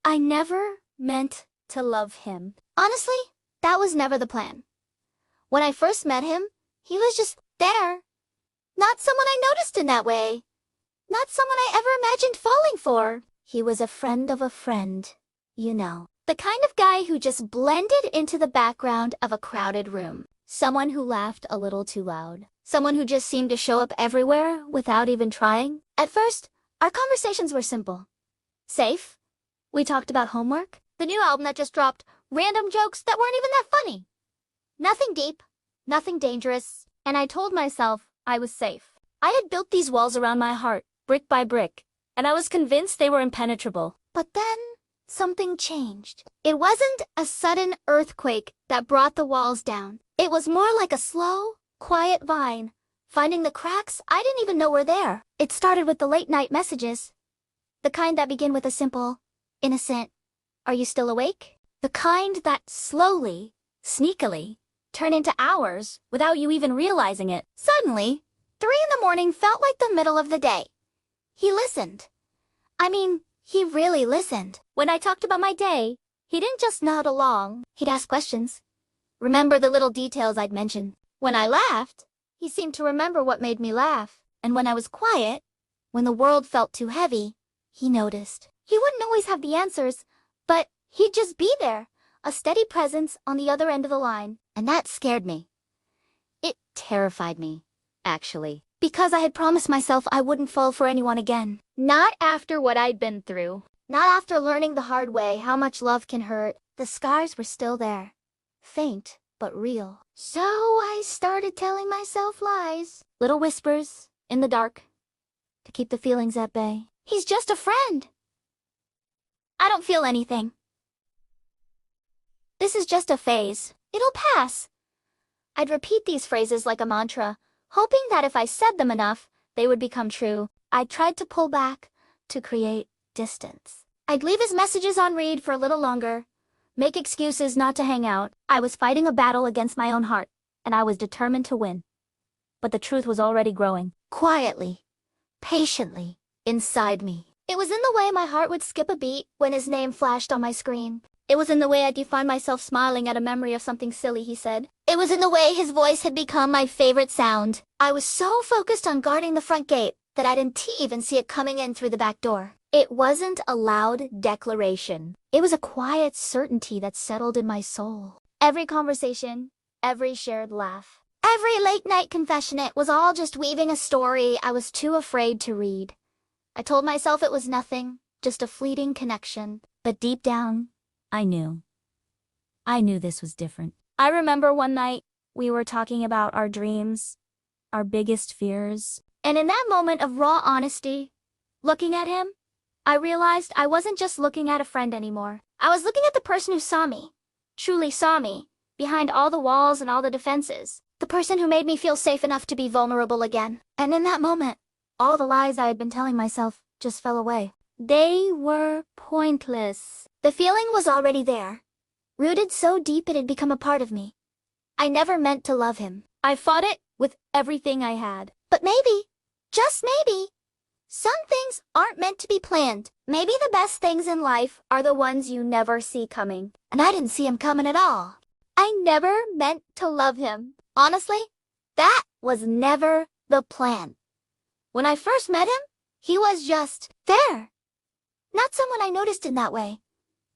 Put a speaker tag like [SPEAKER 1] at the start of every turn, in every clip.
[SPEAKER 1] I never meant to love him. Honestly, that was never the plan. When I first met him, he was just there. Not someone I noticed in that way. Not someone I ever imagined falling for. He was a friend of a friend, you know. The kind of guy who just blended into the background of a crowded room. Someone who laughed a little too loud. Someone who just seemed to show up everywhere without even trying. At first, our conversations were simple. Safe. We talked about homework, the new album that just dropped, random jokes that weren't even that funny. Nothing deep, nothing dangerous, and I told myself I was safe. I had built these walls around my heart, brick by brick, and I was convinced they were impenetrable. But then, something changed. It wasn't a sudden earthquake that brought the walls down. It was more like a slow, quiet vine, finding the cracks I didn't even know were there. It started with the late-night messages. The kind that begin with a simple, innocent, "Are you still awake?" The kind that slowly, sneakily, turn into hours without you even realizing it. Suddenly, 3 in the morning felt like the middle of the day. He listened. I mean, he really listened. When I talked about my day, he didn't just nod along. He'd ask questions. Remember the little details I'd mentioned. When I laughed, he seemed to remember what made me laugh. And when I was quiet, when the world felt too heavy, he noticed. He wouldn't always have the answers, but he'd just be there, a steady presence on the other end of the line. And that scared me. It terrified me, actually. Because I had promised myself I wouldn't fall for anyone again. Not after what I'd been through. Not after learning the hard way how much love can hurt. The scars were still there. Faint, but real. So I started telling myself lies. Little whispers, in the dark, to keep the feelings at bay. He's just a friend. I don't feel anything. This is just a phase. It'll pass. I'd repeat these phrases like a mantra, hoping that if I said them enough, they would become true. I tried to pull back, to create distance. I'd leave his messages on read for a little longer, make excuses not to hang out. I was fighting a battle against my own heart, and I was determined to win. But the truth was already growing. Quietly, patiently, inside me. It was in the way my heart would skip a beat when his name flashed on my screen. It was in the way I'd find myself smiling at a memory of something silly he said. It was in the way his voice had become my favorite sound. I was so focused on guarding the front gate that I didn't even see it coming in through the back door. It wasn't a loud declaration. It was a quiet certainty that settled in my soul. Every conversation, every shared laugh, every late-night confessionate was all just weaving a story I was too afraid to read. I told myself it was nothing, just a fleeting connection. But deep down, I knew. I knew this was different. I remember one night, we were talking about our dreams, our biggest fears. And in that moment of raw honesty, looking at him, I realized I wasn't just looking at a friend anymore. I was looking at the person who saw me, truly saw me, behind all the walls and all the defenses. The person who made me feel safe enough to be vulnerable again. And in that moment, all the lies I had been telling myself just fell away. They were pointless. The feeling was already there, rooted so deep it had become a part of me. I never meant to love him. I fought it with everything I had. But maybe, just maybe, some things aren't meant to be planned. Maybe the best things in life are the ones you never see coming. And I didn't see him coming at all. I never meant to love him. Honestly, that was never the plan. When I first met him, he was just there. Not someone I noticed in that way.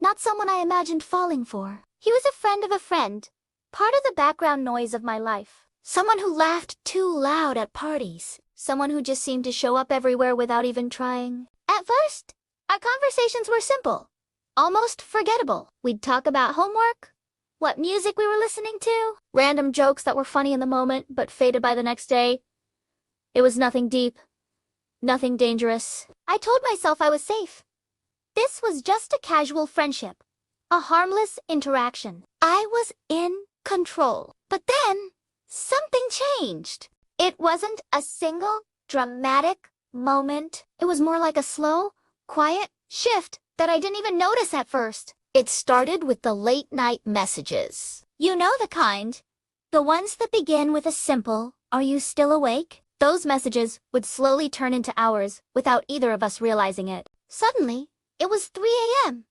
[SPEAKER 1] Not someone I imagined falling for. He was a friend of a friend, part of the background noise of my life. Someone who laughed too loud at parties. Someone who just seemed to show up everywhere without even trying. At first, our conversations were simple, almost forgettable. We'd talk about homework, what music we were listening to, random jokes that were funny in the moment but faded by the next day. It was nothing deep, nothing dangerous. I told myself I was safe. This was just a casual friendship, a harmless interaction. I was in control. But then, something changed. It wasn't a single, dramatic moment. It was more like a slow, quiet shift that I didn't even notice at first. It started with the late-night messages. You know the kind. The ones that begin with a simple, "Are you still awake?" Those messages would slowly turn into hours without either of us realizing it. Suddenly, it was 3 a.m.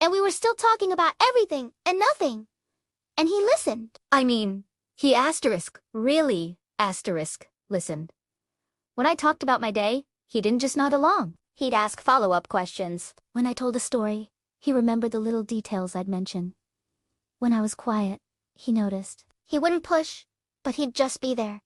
[SPEAKER 1] And we were still talking about everything and nothing. And he listened.
[SPEAKER 2] I mean, he really listened. When I talked about my day, he didn't just nod along.
[SPEAKER 1] He'd ask follow-up questions.
[SPEAKER 2] When I told a story, he remembered the little details I'd mention. When I was quiet, he noticed.
[SPEAKER 1] He wouldn't push, but he'd just be there,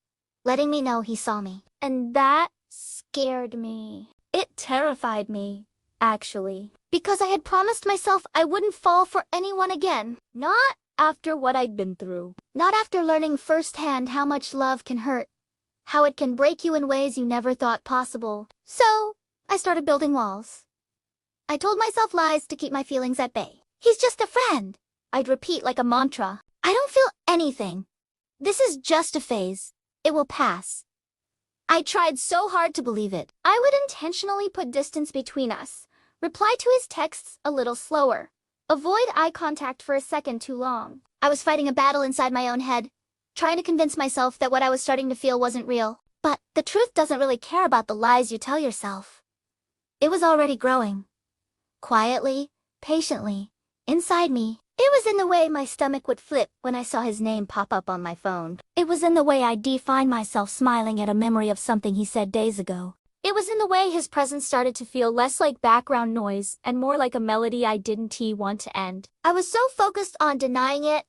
[SPEAKER 1] letting me know he saw me. And that scared me. It terrified me, actually. Because I had promised myself I wouldn't fall for anyone again. Not after what I'd been through. Not after learning firsthand how much love can hurt. How it can break you in ways you never thought possible. So, I started building walls. I told myself lies to keep my feelings at bay. He's just a friend. I'd repeat like a mantra. I don't feel anything. This is just a phase. It will pass. I tried so hard to believe it. I would intentionally put distance between us, reply to his texts a little slower, avoid eye contact for a second too long. I was fighting a battle inside my own head, trying to convince myself that what I was starting to feel wasn't real. But the truth doesn't really care about the lies you tell yourself. It was already growing. Quietly, patiently, inside me. It was in the way my stomach would flip when I saw his name pop up on my phone. It was in the way I'd find myself smiling at a memory of something he said days ago. It was in the way his presence started to feel less like background noise and more like a melody I didn't want to end. I was so focused on denying it,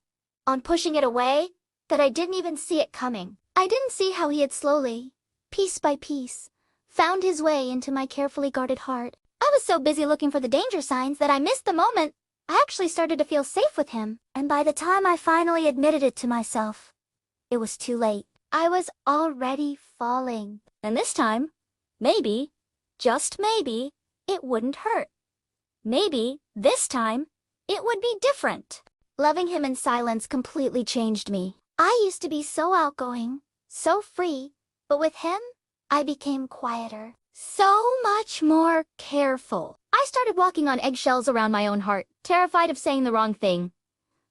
[SPEAKER 1] on pushing it away, that I didn't even see it coming. I didn't see how he had slowly, piece by piece, found his way into my carefully guarded heart. I was so busy looking for the danger signs that I missed the moment I actually started to feel safe with him. And by the time I finally admitted it to myself, it was too late. I was already falling. And this time, maybe, just maybe, it wouldn't hurt. Maybe, this time, it would be different. Loving him in silence completely changed me. I used to be so outgoing, so free, but with him, I became quieter, so much more careful. I started walking on eggshells around my own heart, terrified of saying the wrong thing,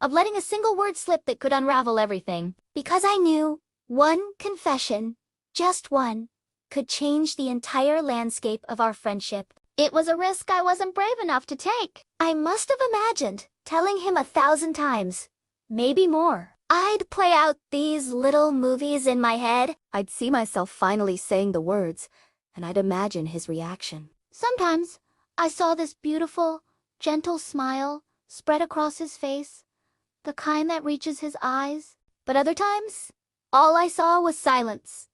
[SPEAKER 1] of letting a single word slip that could unravel everything. Because I knew one confession, just one, could change the entire landscape of our friendship. It was a risk I wasn't brave enough to take. I must have imagined telling him 1,000 times, maybe more. I'd play out these little movies in my head.
[SPEAKER 2] I'd see myself finally saying the words, and I'd imagine his reaction.
[SPEAKER 1] Sometimes, I saw this beautiful, gentle smile spread across his face, the kind that reaches his eyes. But other times, all I saw was silence.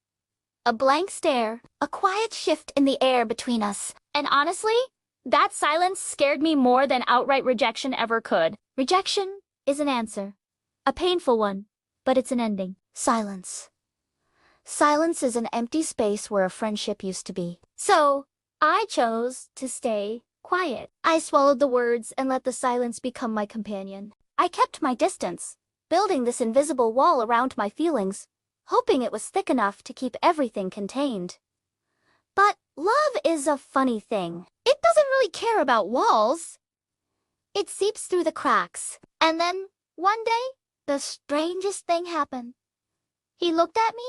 [SPEAKER 1] A blank stare, a quiet shift in the air between us. And honestly, that silence scared me more than outright rejection ever could. Rejection is an answer. A painful one, but it's an ending. Silence. Silence is an empty space where a friendship used to be. So, I chose to stay quiet. I swallowed the words and let the silence become my companion. I kept my distance, building this invisible wall around my feelings, hoping it was thick enough to keep everything contained. But love is a funny thing. It doesn't really care about walls. It seeps through the cracks. And then, one day, the strangest thing happened. He looked at me,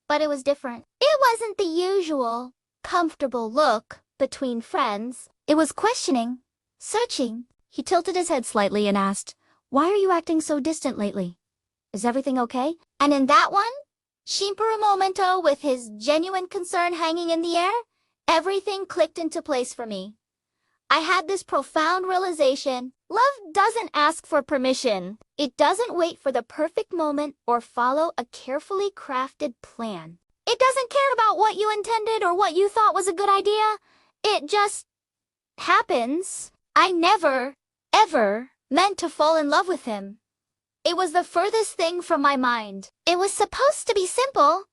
[SPEAKER 1] but it was different. It wasn't the usual, comfortable look between friends. It was questioning, searching. He tilted his head slightly and asked, "Why are you acting so distant lately? Is everything okay?" And in that one, Shimpuru momento with his genuine concern hanging in the air, everything clicked into place for me. I had this profound realization. Love doesn't ask for permission. It doesn't wait for the perfect moment or follow a carefully crafted plan. It doesn't care about what you intended or what you thought was a good idea. It just happens. I never, ever meant to fall in love with him. It was the furthest thing from my mind. It was supposed to be simple,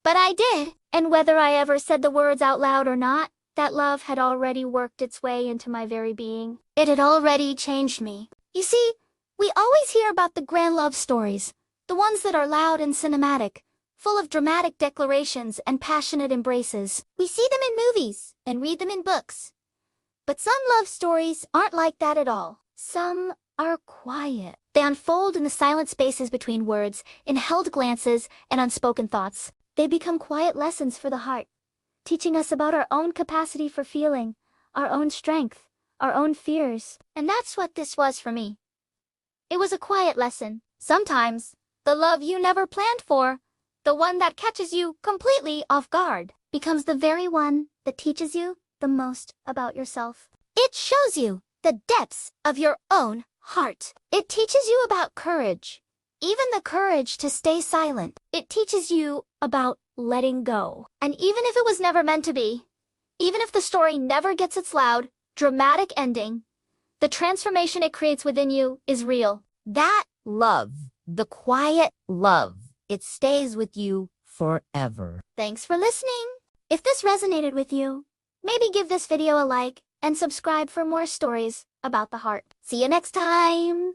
[SPEAKER 1] but I did. And whether I ever said the words out loud or not, that love had already worked its way into my very being. It had already changed me. You see, we always hear about the grand love stories, the ones that are loud and cinematic, full of dramatic declarations and passionate embraces. We see them in movies and read them in books. But some love stories aren't like that at all. Some are quiet. They unfold in the silent spaces between words, in held glances and unspoken thoughts. They become quiet lessons for the heart, teaching us about our own capacity for feeling, our own strength, our own fears. And that's what this was for me. It was a quiet lesson. Sometimes, the love you never planned for, the one that catches you completely off guard, becomes the very one that teaches you the most about yourself. It shows you the depths of your own heart. It teaches you about courage, even the courage to stay silent. It teaches you about letting go. And even if it was never meant to be, even if the story never gets its loud, dramatic ending, the transformation it creates within you is real.
[SPEAKER 2] That love, the quiet love, it stays with you forever.
[SPEAKER 1] Thanks for listening. If this resonated with you, maybe give this video a like and subscribe for more stories about the heart. See you next time.